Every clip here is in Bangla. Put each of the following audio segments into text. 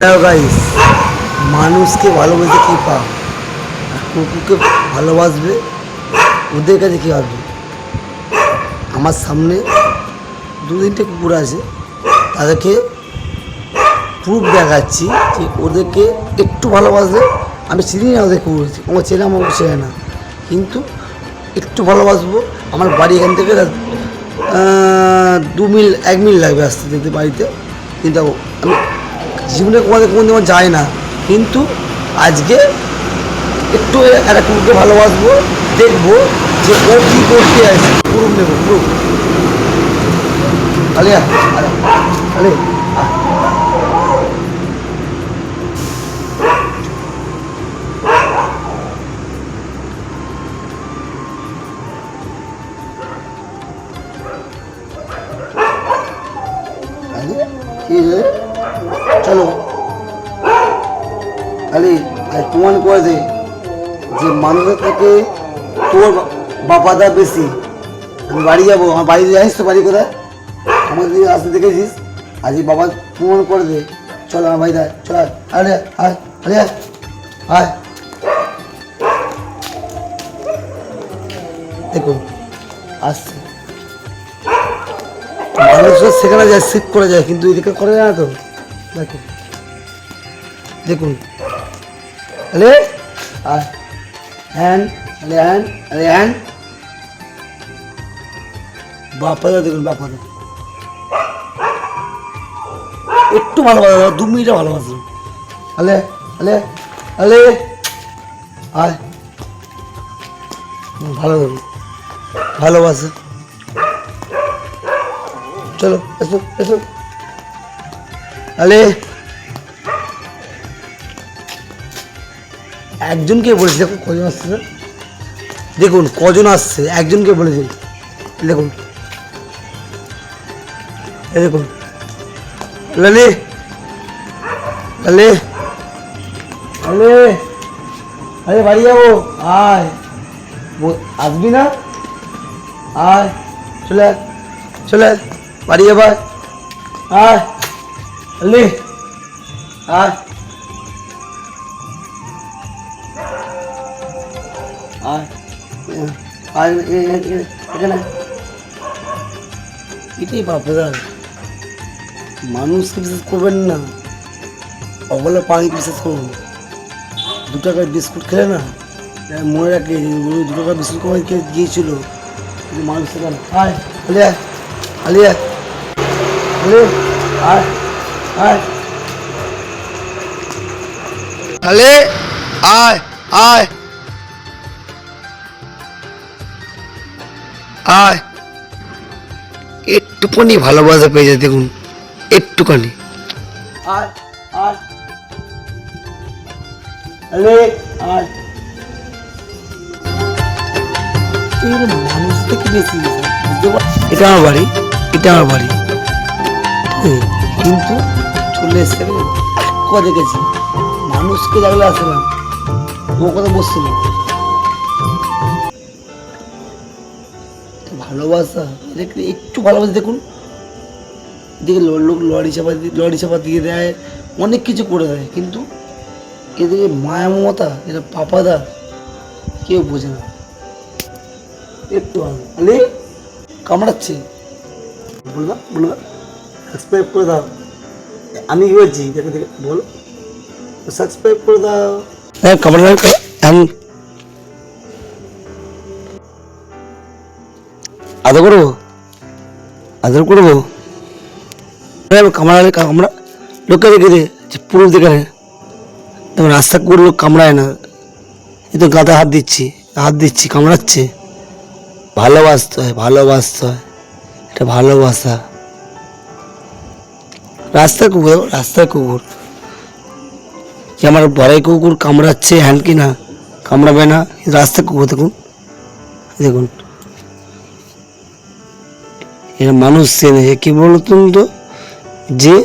গাইস, মানুষকে ভালোবেসে কী পাও, কুকুরকে ভালোবাসবে ওদের কাছে কী হবে। আমার সামনে দু তিনটে কুকুর আছে, তাদেরকে প্রুফ দেখাচ্ছি যে ওদেরকে একটু ভালোবাসলে, আমি চিনি না ওদের কুকুর, আমার চেনা আমাকে চেনে না, কিন্তু একটু ভালোবাসবো। আমার বাড়ি এখান থেকে 1 মিল লাগবে আসতে যেতে বাড়িতে, কিন্তু আমি জীবনে কোনোদিন আমার যায় না, কিন্তু আজকে একটু একটা কুকুরকে ভালোবাসবো, দেখবো যে ও কী করতে আছে। প্রুফ নেবো, প্রুফ। আলে আলে চলো আলি, আজ প্রমাণ করে দে যে মানুষের থেকে তোর বাপাদা বেশি। আমি বাড়ি যাবো, আমার বাড়ি জানিস তো বাড়ি কোথায়, আমার দিকে আসতে দেখেছিস, আজ বাবা প্রমাণ করে দে। চলো আমার বাড়ি দেয়, চল আরে আয়, আরে আয়। দেখুন আসছে, মানুষ সেখানে যায়, শিফট করে যায়, কিন্তু এদিকে করে যায় না তো। দেখুন দেখুন, আরে আয়, হ্যান আরে হ্যান আরে হ্যান, বাপাদা দেখুন, বাপাদা একটু ভালোবাসা, 2 মিনিটে ভালোবাসলাম। আলে আলে আলে আয়, ভালো ভালোবাসে। চলো এসো এসো আলে। একজনকে বলেছি, দেখুন কজন আসছে, দেখুন কজন আসছে, একজনকে বলেছি, দেখুন এই দেখুন। লালে লালে আলে, আরে বাড়ি যাবো, আয়, আসবি না, আয়, চলে চলে বাড়ি যাবার, আয় আলে আয় আয় আয় এখানে। এটাই বাপেরা, মানুষকে বিশ্বাস করবেন না, অবলা পানিকে বিশ্বাস করুন। 2 টাকার বিস্কুট খেলে না, মনে রাখে 2 টাকার বিস্কুট কমাই গিয়েছিল, কিন্তু মানুষ সেখানে। আয় আলিয়া আলিয়া আলে আয় আয় আলে আয় আয় আয়, একটুখানি ভালোবাসা পেয়ে যায়, দেখুন একটুখানি। আয় আয় আলে আয়, এর মানুষ থেকে বেশি। এটা আমার বাড়ি, এটা আমার বাড়ি, কিন্তু চলে এসছে দেখেছি, মানুষকে দেখলে আসে না, ও কথা বসছিল। ভালোবাসা, এটাকে একটু ভালোবাসা, দেখুন এদিকে লোক লরি চাপা দিয়ে দেয়, অনেক কিছু করে দেয়, কিন্তু এদিকে মায়া মমতা, এটা পাপাদা কেউ বোঝে না। একটু আলে কামড়াচ্ছে, বলবা বলবা সাবস্ক্রাইব করে দাও। আমি কি বলছি, দেখে দেখে বলো, সাবস্ক্রাইব করে দাও। হ্যাঁ কামড়া, আদর করবো, আদর করবো, কামড়ালে কামড়া, লোককে দেখে দে পুরো দেখে, দেখুন রাস্তা করে লোক কামড়ায় না, এই তো গাদা হাত দিচ্ছি কামড়াচ্ছে। ভালোবাসতে হয়, ভালোবাসতে হয়, এটা ভালোবাসা। রাস্তার কুকুর যে আমার বড়াই কুকুর কামড়াচ্ছে, হ্যান কি না কামড়াবে না, রাস্তার কুকুর দেখুন, দেখুন এরা মানুষ চেনে, কি বলতুন তো, যে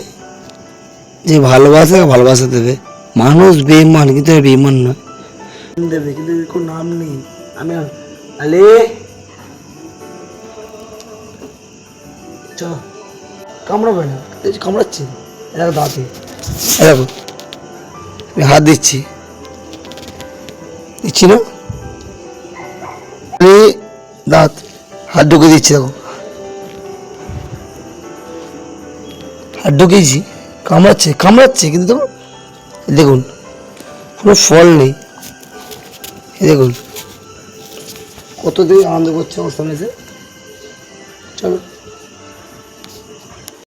যে ভালোবাসা দেবে। মানুষ বেঈমান, কিন্তু বেঈমান নয়, দেবে কিন্তু কোনো নাম নেই। আমি আলে চ কামড়াবে না, কামড়াচ্ছে, দাঁতে দেখো। আমি হাত দিচ্ছি দিচ্ছি না, দাঁত হাত ঢুকে দিচ্ছি, দেখো হাত ঢুকিয়েছি, কামড়াচ্ছে কামড়াচ্ছে কিন্তু দেখো, দেখুন কোনো ফল নেই, দেখুন কত দিন আনন্দ করছে আমার সামনে এসে। চলো।